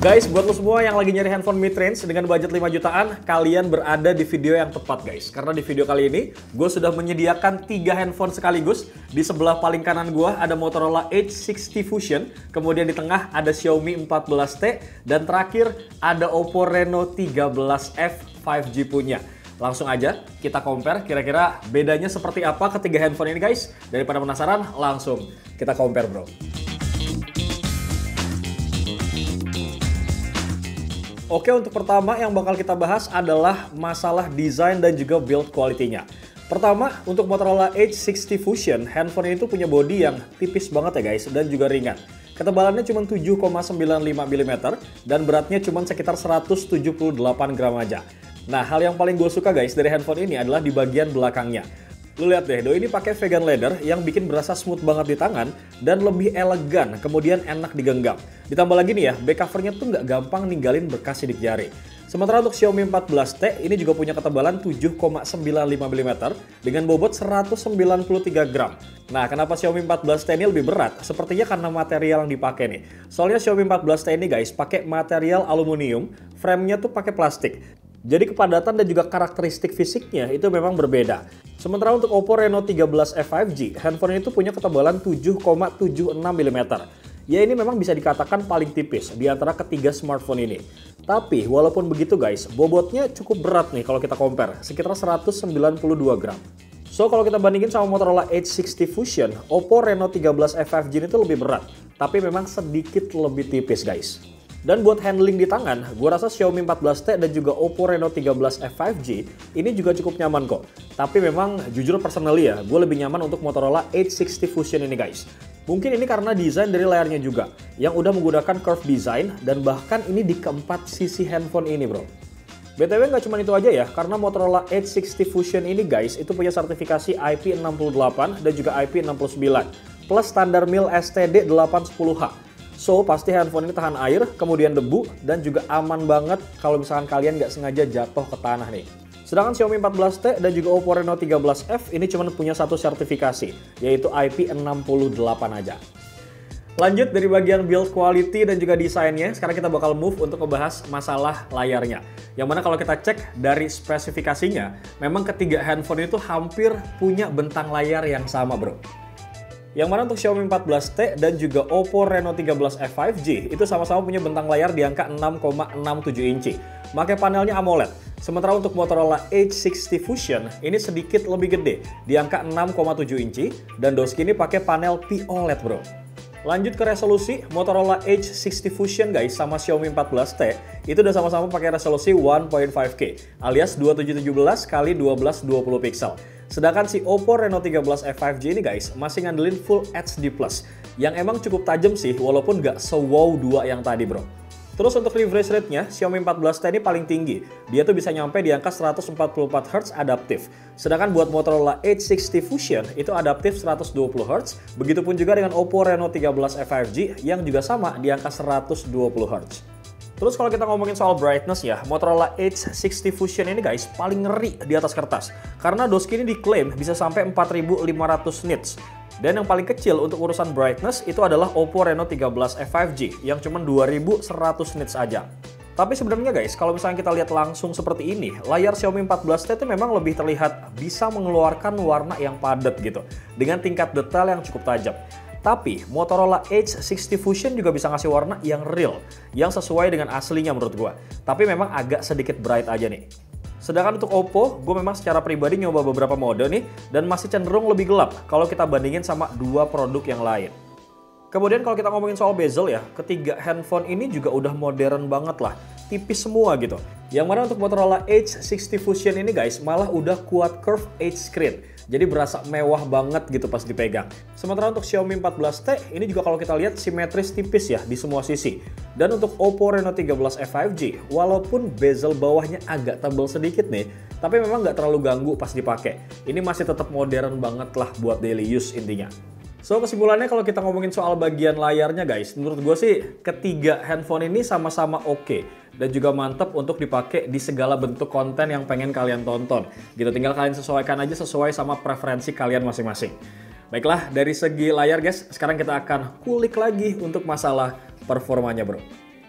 Guys, buat lo semua yang lagi nyari handphone mid-range dengan budget 5 jutaan, kalian berada di video yang tepat guys. Karena di video kali ini, gue sudah menyediakan 3 handphone sekaligus. Di sebelah paling kanan gue ada Motorola Edge 60 Fusion, kemudian di tengah ada Xiaomi 14T, dan terakhir ada Oppo Reno 13F 5G punya. Langsung aja kita compare kira-kira bedanya seperti apa ketiga handphone ini guys. Daripada penasaran, langsung kita compare bro. Oke, untuk pertama yang bakal kita bahas adalah masalah desain dan juga build quality-nya. Pertama, untuk Motorola Edge 60 Fusion, handphone ini tuh punya bodi yang tipis banget ya guys, dan juga ringan. Ketebalannya cuma 7,95 mm dan beratnya cuma sekitar 178 gram aja. Nah, hal yang paling gue suka guys dari handphone ini adalah di bagian belakangnya. Lu lihat deh, doi ini pakai vegan leather yang bikin berasa smooth banget di tangan dan lebih elegan, kemudian enak digenggam. Ditambah lagi nih ya, back covernya tuh nggak gampang ninggalin bekas sidik jari. Sementara untuk Xiaomi 14T ini juga punya ketebalan 7,95 mm dengan bobot 193 gram. Nah, kenapa Xiaomi 14T ini lebih berat? Sepertinya karena material yang dipakai nih. Soalnya Xiaomi 14T ini guys pakai material aluminium, frame-nya tuh pakai plastik. Jadi kepadatan dan juga karakteristik fisiknya itu memang berbeda. Sementara untuk Oppo Reno 13F 5G, handphone itu punya ketebalan 7,76 mm. Ya ini memang bisa dikatakan paling tipis di antara ketiga smartphone ini. Tapi walaupun begitu guys, bobotnya cukup berat nih kalau kita compare, sekitar 192 gram. So kalau kita bandingin sama Motorola Edge 60 Fusion, Oppo Reno 13F 5G itu lebih berat, tapi memang sedikit lebih tipis guys. Dan buat handling di tangan, gue rasa Xiaomi 14T dan juga Oppo Reno 13F 5G ini juga cukup nyaman kok. Tapi memang jujur personally ya, gue lebih nyaman untuk Motorola Edge 60 Fusion ini guys. Mungkin ini karena desain dari layarnya juga, yang udah menggunakan curve design dan bahkan ini di keempat sisi handphone ini bro. BTW nggak cuma itu aja ya, karena Motorola Edge 60 Fusion ini guys, itu punya sertifikasi IP68 dan juga IP69, plus standar MIL STD 810H. So, pasti handphone ini tahan air, kemudian debu, dan juga aman banget kalau misalkan kalian nggak sengaja jatuh ke tanah nih. Sedangkan Xiaomi 14T dan juga Oppo Reno 13F ini cuma punya satu sertifikasi, yaitu IP68 aja. Lanjut dari bagian build quality dan juga desainnya, sekarang kita bakal move untuk membahas masalah layarnya. Yang mana kalau kita cek dari spesifikasinya, memang ketiga handphone itu hampir punya bentang layar yang sama bro. Yang mana untuk Xiaomi 14T dan juga Oppo Reno 13F 5G itu sama-sama punya bentang layar di angka 6,67 inci. Pakai panelnya AMOLED. Sementara untuk Motorola Edge 60 Fusion ini sedikit lebih gede di angka 6,7 inci dan doski ini pakai panel POLED bro. Lanjut ke resolusi, Motorola Edge 60 Fusion guys sama Xiaomi 14T itu udah sama-sama pakai resolusi 1.5K alias 2717 x 1220 pixel. Sedangkan si Oppo Reno 13F 5G ini guys masih ngandelin Full HD+, yang emang cukup tajam sih walaupun nggak se-wow 2 yang tadi bro. Terus untuk refresh rate-nya, Xiaomi 14T ini paling tinggi. Dia tuh bisa nyampe di angka 144Hz adaptif. Sedangkan buat Motorola Edge 60 Fusion itu adaptif 120Hz. Begitupun juga dengan Oppo Reno 13F 5G yang juga sama di angka 120Hz. Terus kalau kita ngomongin soal brightness ya, Motorola Edge 60 Fusion ini guys paling ngeri di atas kertas. Karena doski ini diklaim bisa sampai 4500 nits. Dan yang paling kecil untuk urusan brightness itu adalah Oppo Reno 13F 5G yang cuma 2100 nits aja. Tapi sebenarnya guys, kalau misalnya kita lihat langsung seperti ini, layar Xiaomi 14T itu memang lebih terlihat bisa mengeluarkan warna yang padat gitu, dengan tingkat detail yang cukup tajam. Tapi Motorola Edge 60 Fusion juga bisa ngasih warna yang real, yang sesuai dengan aslinya menurut gua. Tapi memang agak sedikit bright aja nih. Sedangkan untuk Oppo, gue memang secara pribadi nyoba beberapa mode nih, dan masih cenderung lebih gelap kalau kita bandingin sama dua produk yang lain. Kemudian kalau kita ngomongin soal bezel ya, ketiga handphone ini juga udah modern banget lah, tipis semua gitu. Yang mana untuk Motorola Edge 60 Fusion ini guys, malah udah kuat curve edge screen. Jadi berasa mewah banget gitu pas dipegang. Sementara untuk Xiaomi 14T, ini juga kalau kita lihat simetris tipis ya di semua sisi. Dan untuk Oppo Reno 13F 5G, walaupun bezel bawahnya agak tebal sedikit nih, tapi memang nggak terlalu ganggu pas dipakai. Ini masih tetap modern banget lah buat daily use intinya. So kesimpulannya kalau kita ngomongin soal bagian layarnya guys, menurut gue sih ketiga handphone ini sama-sama oke. Dan juga mantep untuk dipakai di segala bentuk konten yang pengen kalian tonton. Gitu, tinggal kalian sesuaikan aja sesuai sama preferensi kalian masing-masing. Baiklah, dari segi layar guys, sekarang kita akan kulik lagi untuk masalah performanya bro.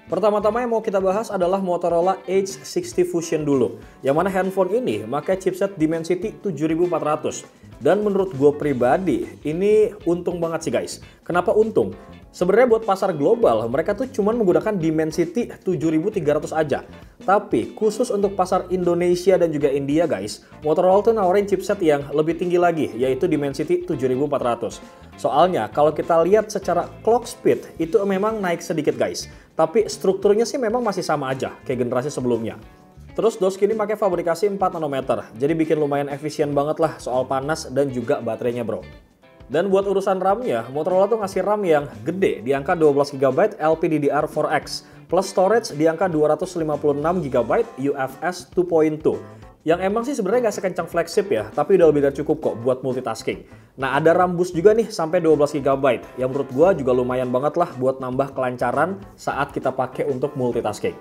Pertama-tama yang mau kita bahas adalah Motorola Edge 60 Fusion dulu. Yang mana handphone ini pakai chipset Dimensity 7400. Dan menurut gue pribadi, ini untung banget sih guys. Kenapa untung? Sebenarnya buat pasar global, mereka tuh cuma menggunakan Dimensity 7300 aja. Tapi khusus untuk pasar Indonesia dan juga India guys, Motorola tuh nawarin chipset yang lebih tinggi lagi, yaitu Dimensity 7400. Soalnya kalau kita lihat secara clock speed, itu memang naik sedikit guys. Tapi strukturnya sih memang masih sama aja, kayak generasi sebelumnya. Terus DOS ini pakai fabrikasi 4 nanometer, jadi bikin lumayan efisien banget lah soal panas dan juga baterainya bro. Dan buat urusan RAM-nya, Motorola tuh ngasih RAM yang gede di angka 12GB LPDDR4X, plus storage di angka 256GB UFS 2.2. Yang emang sih sebenarnya nggak sekencang flagship ya, tapi udah lebih dari cukup kok buat multitasking. Nah ada RAM boost juga nih sampai 12GB, yang menurut gua juga lumayan banget lah buat nambah kelancaran saat kita pakai untuk multitasking.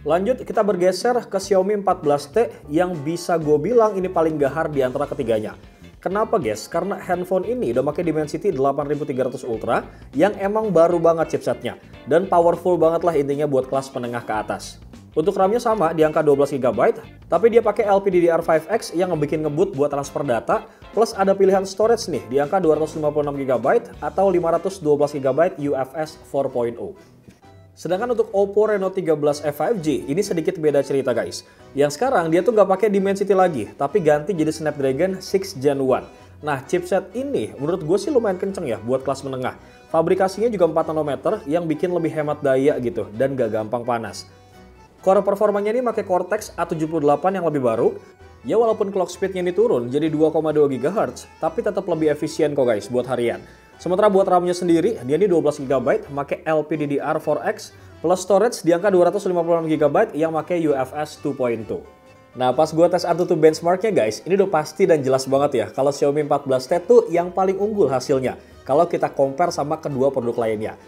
Lanjut kita bergeser ke Xiaomi 14T yang bisa gue bilang ini paling gahar di antara ketiganya. Kenapa guys? Karena handphone ini udah pakai Dimensity 8300 Ultra yang emang baru banget chipsetnya. Dan powerful banget lah intinya buat kelas menengah ke atas. Untuk RAM-nya sama di angka 12GB, tapi dia pakai LPDDR5X yang ngebikin ngebut buat transfer data, plus ada pilihan storage nih di angka 256GB atau 512GB UFS 4.0. Sedangkan untuk Oppo Reno 13e 5G ini sedikit beda cerita guys. Yang sekarang dia tuh nggak pakai Dimensity lagi, tapi ganti jadi Snapdragon 6 Gen 1. Nah chipset ini menurut gue sih lumayan kenceng ya buat kelas menengah. Fabrikasinya juga 4 nanometer yang bikin lebih hemat daya gitu dan gak gampang panas. Core performanya ini pakai Cortex A78 yang lebih baru. Ya walaupun clock speednya ini turun jadi 2,2 GHz, tapi tetap lebih efisien kok guys buat harian. Sementara buat RAM-nya sendiri, dia ini 12GB pakai LPDDR4X plus storage di angka 256GB yang pakai UFS 2.2. Nah pas gue tes AnTuTu benchmarknya guys, ini udah pasti dan jelas banget ya kalau Xiaomi 14T tuh yang paling unggul hasilnya kalau kita compare sama kedua produk lainnya.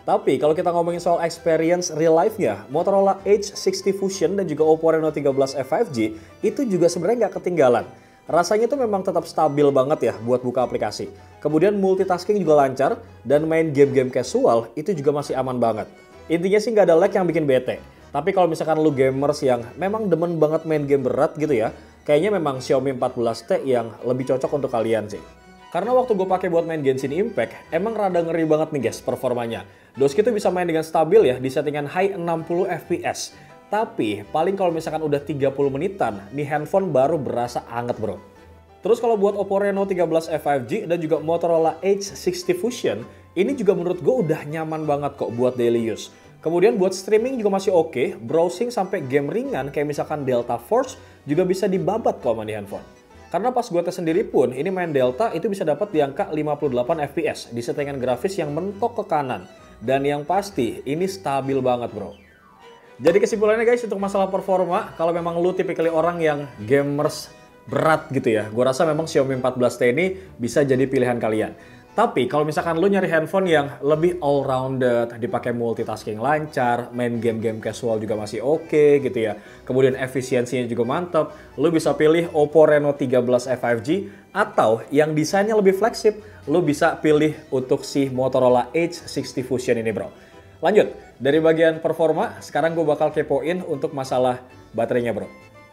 Tapi kalau kita ngomongin soal experience real life-nya, Motorola Edge 60 Fusion dan juga Oppo Reno 13e 5G itu juga sebenarnya nggak ketinggalan. Rasanya tuh memang tetap stabil banget ya buat buka aplikasi. Kemudian multitasking juga lancar dan main game-game casual itu juga masih aman banget. Intinya sih nggak ada lag yang bikin bete. Tapi kalau misalkan lu gamers yang memang demen banget main game berat gitu ya, kayaknya memang Xiaomi 14T yang lebih cocok untuk kalian sih. Karena waktu gue pakai buat main Genshin Impact, emang rada ngeri banget nih guys performanya. DOS itu bisa main dengan stabil ya di settingan high 60 fps. Tapi paling kalau misalkan udah 30 menitan, nih handphone baru berasa anget bro. Terus kalau buat Oppo Reno 13e 5G dan juga Motorola Edge 60 Fusion, ini juga menurut gue udah nyaman banget kok buat daily use. Kemudian buat streaming juga masih oke, browsing sampai game ringan kayak misalkan Delta Force juga bisa dibabat kalau main di handphone. Karena pas gue tes sendiri pun, ini main Delta itu bisa dapat di angka 58 fps di settingan grafis yang mentok ke kanan. Dan yang pasti, ini stabil banget bro. Jadi kesimpulannya guys, untuk masalah performa, kalau memang lu tipikal orang yang gamers berat gitu ya, gue rasa memang Xiaomi 14T ini bisa jadi pilihan kalian. Tapi kalau misalkan lu nyari handphone yang lebih all-rounded, dipakai multitasking lancar, main game-game casual juga masih oke gitu ya. Kemudian efisiensinya juga mantap, lu bisa pilih Oppo Reno 13e 5G atau yang desainnya lebih flagship, lu bisa pilih untuk si Motorola Edge 60 Fusion ini bro. Lanjut, dari bagian performa, sekarang gue bakal kepoin untuk masalah baterainya bro.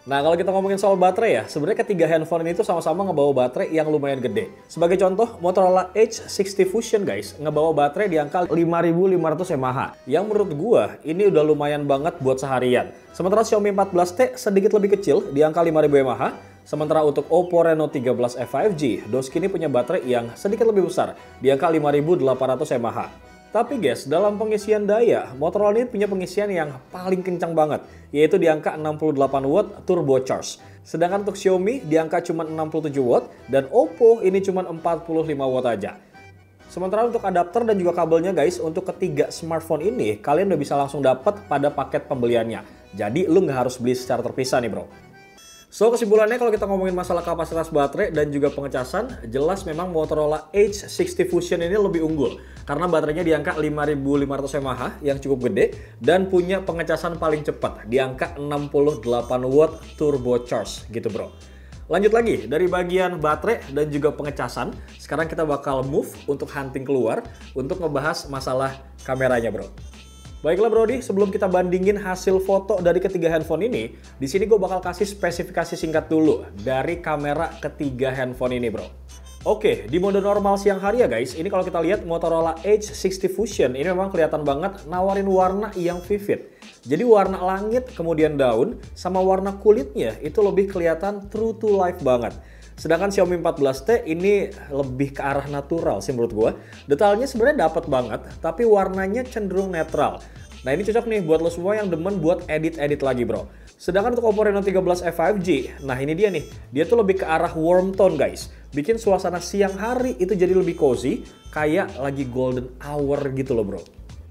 Nah kalau kita ngomongin soal baterai ya, sebenarnya ketiga handphone ini tuh sama-sama ngebawa baterai yang lumayan gede. Sebagai contoh, Motorola Edge 60 Fusion guys, ngebawa baterai di angka 5500 mAh. Yang menurut gua, ini udah lumayan banget buat seharian. Sementara Xiaomi 14T sedikit lebih kecil, di angka 5000 mAh. Sementara untuk Oppo Reno 13e 5G, DOS kini punya baterai yang sedikit lebih besar, di angka 5800 mAh. Tapi guys, dalam pengisian daya, Motorola ini punya pengisian yang paling kencang banget, yaitu di angka 68 watt turbo charge. Sedangkan untuk Xiaomi di angka cuma 67 watt dan Oppo ini cuma 45 watt aja. Sementara untuk adapter dan juga kabelnya guys, untuk ketiga smartphone ini kalian udah bisa langsung dapat pada paket pembeliannya. Jadi lu nggak harus beli secara terpisah nih bro. So kesimpulannya kalau kita ngomongin masalah kapasitas baterai dan juga pengecasan, jelas memang Motorola Edge 60 Fusion ini lebih unggul. Karena baterainya di angka 5500 mAh yang cukup gede dan punya pengecasan paling cepat di angka 68 watt turbo charge gitu bro. Lanjut lagi, dari bagian baterai dan juga pengecasan, sekarang kita bakal move untuk hunting keluar untuk ngebahas masalah kameranya bro. Baiklah Brody, sebelum kita bandingin hasil foto dari ketiga handphone ini, di sini gue bakal kasih spesifikasi singkat dulu dari kamera ketiga handphone ini bro. Oke, di mode normal siang hari ya guys, ini kalau kita lihat Motorola Edge 60 Fusion ini memang kelihatan banget nawarin warna yang vivid. Jadi warna langit, kemudian daun, sama warna kulitnya itu lebih kelihatan true to life banget. Sedangkan Xiaomi 14T ini lebih ke arah natural sih menurut gue. Detailnya sebenarnya dapat banget, tapi warnanya cenderung netral. Nah ini cocok nih buat lo semua yang demen buat edit-edit lagi bro. Sedangkan untuk Oppo Reno 13 5G, nah ini dia nih. Dia tuh lebih ke arah warm tone guys. Bikin suasana siang hari itu jadi lebih cozy, kayak lagi golden hour gitu loh bro.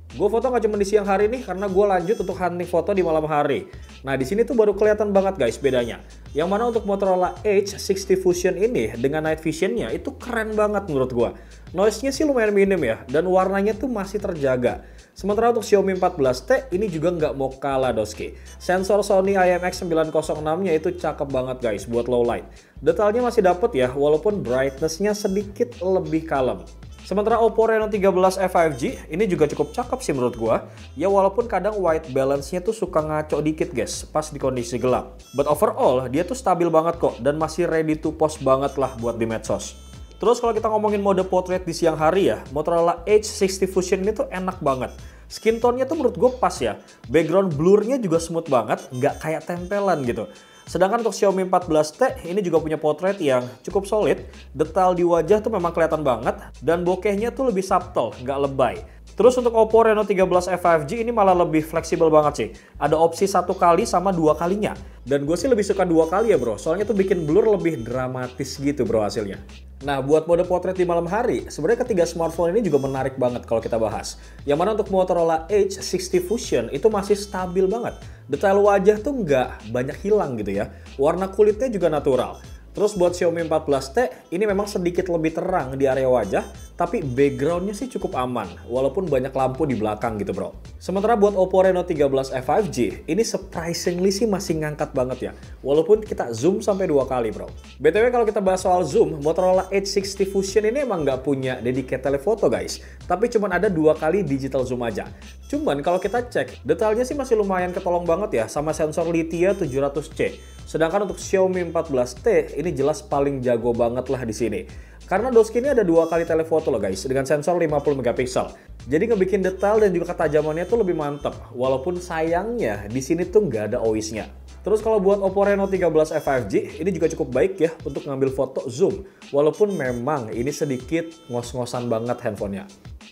Gue foto nggak cuma di siang hari nih, karena gue lanjut untuk hunting foto di malam hari. Nah di sini tuh baru kelihatan banget guys bedanya. Yang mana untuk Motorola Edge 60 Fusion ini dengan night visionnya itu keren banget menurut gue. Noise-nya sih lumayan minim ya, dan warnanya tuh masih terjaga. Sementara untuk Xiaomi 14T ini juga nggak mau kalah doski. Sensor Sony IMX906-nya itu cakep banget guys buat low light. Detailnya masih dapet ya, walaupun brightness-nya sedikit lebih kalem. Sementara Oppo Reno 13 5G ini juga cukup cakep sih menurut gua. Ya walaupun kadang white balance-nya tuh suka ngaco dikit guys pas di kondisi gelap. But overall dia tuh stabil banget kok dan masih ready to post banget lah buat di medsos. Terus kalau kita ngomongin mode portrait di siang hari ya, Motorola Edge 60 Fusion ini tuh enak banget. Skin tone-nya tuh menurut gue pas ya. Background blur-nya juga smooth banget, nggak kayak tempelan gitu. Sedangkan untuk Xiaomi 14T ini juga punya portrait yang cukup solid. Detail di wajah tuh memang kelihatan banget dan bokehnya tuh lebih subtle, nggak lebay. Terus untuk Oppo Reno 13 5G ini malah lebih fleksibel banget sih. Ada opsi 1 kali sama 2 kalinya. Dan gue sih lebih suka 2 kali ya bro, soalnya tuh bikin blur lebih dramatis gitu bro hasilnya. Nah buat mode portrait di malam hari, sebenarnya ketiga smartphone ini juga menarik banget kalau kita bahas. Yang mana untuk Motorola Edge 60 Fusion itu masih stabil banget. Detail wajah tuh nggak banyak hilang gitu ya. Warna kulitnya juga natural. Terus buat Xiaomi 14T ini memang sedikit lebih terang di area wajah, tapi backgroundnya sih cukup aman, walaupun banyak lampu di belakang gitu bro. Sementara buat Oppo Reno 13 5G, ini surprisingly sih masih ngangkat banget ya, walaupun kita zoom sampai 2 kali bro. BTW kalau kita bahas soal zoom, Motorola Edge 60 Fusion ini emang nggak punya dedicated telephoto guys, tapi cuman ada 2 kali digital zoom aja. Cuman kalau kita cek, detailnya sih masih lumayan ketolong banget ya sama sensor Lithia 700C. Sedangkan untuk Xiaomi 14T ini jelas paling jago banget lah di sini. Karena doski ini ada 2 kali telefoto loh guys dengan sensor 50 megapiksel. Jadi ngebikin detail dan juga ketajamannya tuh lebih mantep. Walaupun sayangnya di sini tuh nggak ada OIS-nya. Terus kalau buat Oppo Reno 13 5G ini juga cukup baik ya untuk ngambil foto zoom. Walaupun memang ini sedikit ngos-ngosan banget handphonenya.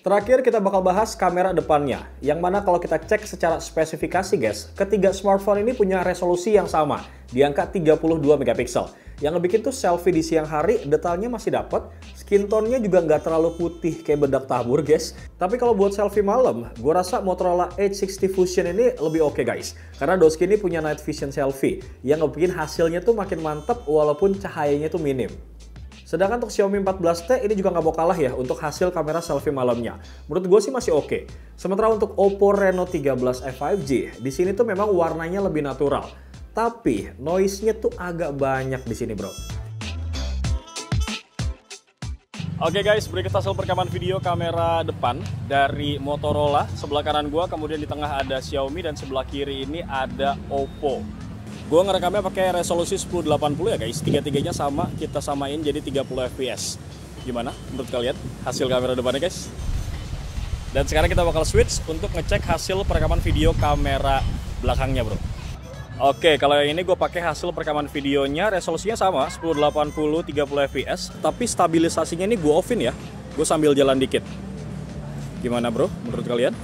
Terakhir kita bakal bahas kamera depannya, yang mana kalau kita cek secara spesifikasi guys, ketiga smartphone ini punya resolusi yang sama, di angka 32 megapiksel. Yang ngebikin tuh selfie di siang hari, detailnya masih dapet, skin tone-nya juga nggak terlalu putih kayak bedak tabur guys. Tapi kalau buat selfie malam, gue rasa Motorola Edge 60 Fusion ini lebih oke guys. Karena doski ini punya night vision selfie, yang ngebikin hasilnya tuh makin mantep walaupun cahayanya tuh minim. Sedangkan untuk Xiaomi 14T ini juga nggak mau kalah ya untuk hasil kamera selfie malamnya. Menurut gue sih masih oke. Sementara untuk Oppo Reno 13 5G, di sini tuh memang warnanya lebih natural. Tapi noise-nya tuh agak banyak di sini bro. Oke guys, berikut hasil perekaman video kamera depan dari Motorola. Sebelah kanan gue, kemudian di tengah ada Xiaomi dan sebelah kiri ini ada Oppo. Gue ngerekamnya pakai resolusi 1080 ya guys, tiga-tiganya sama, kita samain jadi 30 fps. Gimana menurut kalian hasil kamera depannya guys? Dan sekarang kita bakal switch untuk ngecek hasil perekaman video kamera belakangnya bro. Oke, kalau yang ini gue pakai hasil perekaman videonya, resolusinya sama, 1080 30 fps, tapi stabilisasinya ini gue offin ya, gue sambil jalan dikit. Gimana bro menurut kalian?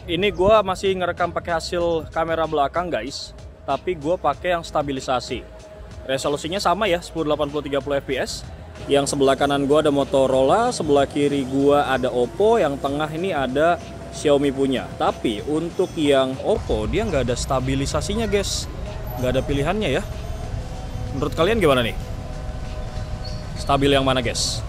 Ini gue masih ngerekam pakai hasil kamera belakang guys, tapi gue pakai yang stabilisasi. Resolusinya sama ya, 1080 30 fps. Yang sebelah kanan gue ada Motorola, sebelah kiri gue ada Oppo, yang tengah ini ada Xiaomi punya. Tapi untuk yang Oppo dia nggak ada stabilisasinya guys, nggak ada pilihannya ya. Menurut kalian gimana nih? Stabil yang mana guys?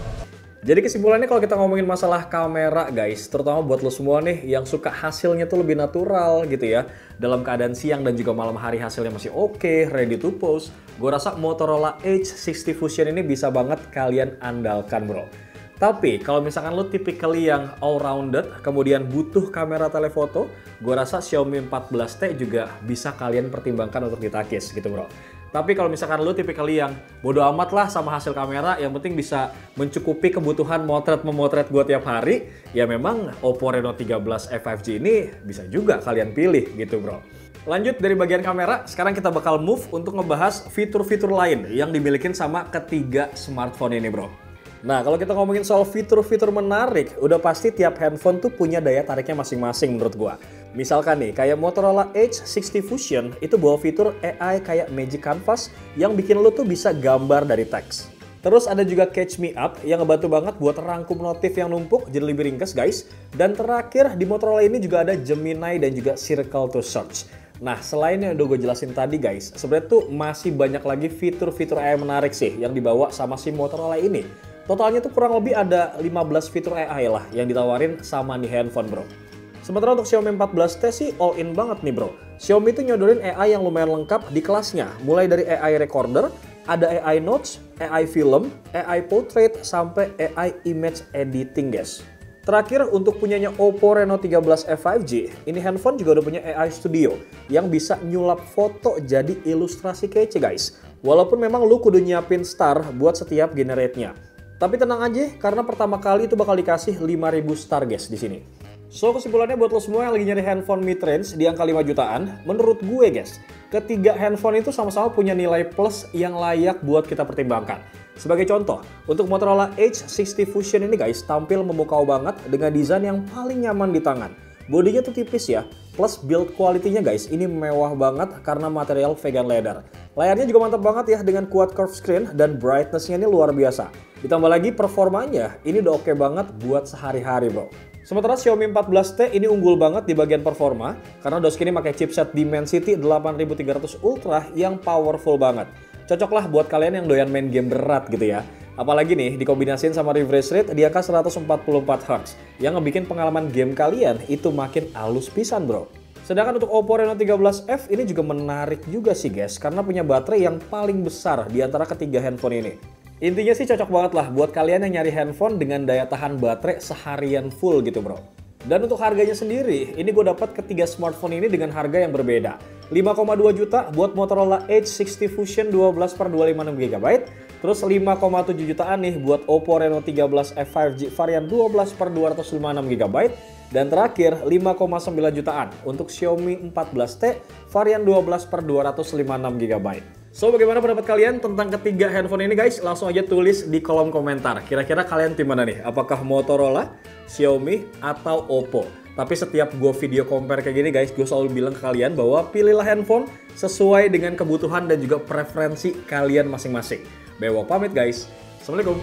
Jadi kesimpulannya kalau kita ngomongin masalah kamera guys, terutama buat lo semua nih yang suka hasilnya tuh lebih natural gitu ya. Dalam keadaan siang dan juga malam hari hasilnya masih oke, ready to post. Gue rasa Motorola Edge 60 Fusion ini bisa banget kalian andalkan bro. Tapi kalau misalkan lo typically yang all-rounded, kemudian butuh kamera telefoto, gue rasa Xiaomi 14T juga bisa kalian pertimbangkan untuk ditakis gitu bro. Tapi kalau misalkan lo typically yang bodo amat lah sama hasil kamera, yang penting bisa mencukupi kebutuhan memotret gue tiap hari, ya memang Oppo Reno 13 F5G ini bisa juga kalian pilih gitu bro. Lanjut dari bagian kamera, sekarang kita bakal move untuk ngebahas fitur-fitur lain yang dimiliki sama ketiga smartphone ini bro. Nah, kalau kita ngomongin soal fitur-fitur menarik, udah pasti tiap handphone tuh punya daya tariknya masing-masing menurut gua. Misalkan nih, kayak Motorola Edge 60 Fusion itu bawa fitur AI kayak Magic Canvas yang bikin lo tuh bisa gambar dari teks. Terus ada juga Catch Me Up yang ngebantu banget buat rangkum notif yang numpuk jadi lebih ringkas guys. Dan terakhir di Motorola ini juga ada Gemini dan juga Circle to Search. Nah, selain yang udah gue jelasin tadi guys, sebenarnya tuh masih banyak lagi fitur-fitur AI menarik sih yang dibawa sama si Motorola ini. Totalnya tuh kurang lebih ada 15 fitur AI lah yang ditawarin sama nih handphone bro. Sementara untuk Xiaomi 14T sih all in banget nih bro. Xiaomi tuh nyodorin AI yang lumayan lengkap di kelasnya. Mulai dari AI Recorder, ada AI Notes, AI Film, AI Portrait, sampai AI Image Editing guys. Terakhir untuk punyanya Oppo Reno 13 F5G, ini handphone juga udah punya AI Studio yang bisa nyulap foto jadi ilustrasi kece guys. Walaupun memang lu kudu nyiapin star buat setiap generate-nya. Tapi tenang aja, karena pertama kali itu bakal dikasih 5.000 star guys di sini. So kesimpulannya buat lo semua yang lagi nyari handphone mid-range di angka 5 jutaan, menurut gue guys, ketiga handphone itu sama-sama punya nilai plus yang layak buat kita pertimbangkan. Sebagai contoh, untuk Motorola Edge 60 Fusion ini guys, tampil memukau banget dengan desain yang paling nyaman di tangan. Bodinya tuh tipis ya, plus build quality-nya guys, ini mewah banget karena material vegan leather. Layarnya juga mantap banget ya dengan quad curve screen dan brightness-nya ini luar biasa. Ditambah lagi performanya, ini udah oke banget buat sehari-hari bro. Sementara Xiaomi 14T ini unggul banget di bagian performa karena udah segini pakai chipset Dimensity 8300 Ultra yang powerful banget. Cocoklah buat kalian yang doyan main game berat gitu ya. Apalagi nih dikombinasiin sama refresh rate di angka 144Hz yang ngebikin pengalaman game kalian itu makin halus pisan bro. Sedangkan untuk Oppo Reno 13F ini juga menarik juga sih guys karena punya baterai yang paling besar di antara ketiga handphone ini. Intinya sih cocok banget lah buat kalian yang nyari handphone dengan daya tahan baterai seharian full gitu bro. Dan untuk harganya sendiri, ini gue dapat ketiga smartphone ini dengan harga yang berbeda. 5,2 juta buat Motorola Edge 60 Fusion 12/256GB. Terus 5,7 jutaan nih buat Oppo Reno 13 F5G varian 12/256GB. Dan terakhir 5,9 jutaan untuk Xiaomi 14T varian 12/256GB. So, bagaimana pendapat kalian tentang ketiga handphone ini guys? Langsung aja tulis di kolom komentar. Kira-kira kalian tim mana nih? Apakah Motorola, Xiaomi, atau Oppo? Tapi setiap gue video compare kayak gini guys, gue selalu bilang ke kalian bahwa pilihlah handphone sesuai dengan kebutuhan dan juga preferensi kalian masing-masing. Bewok pamit guys. Assalamualaikum.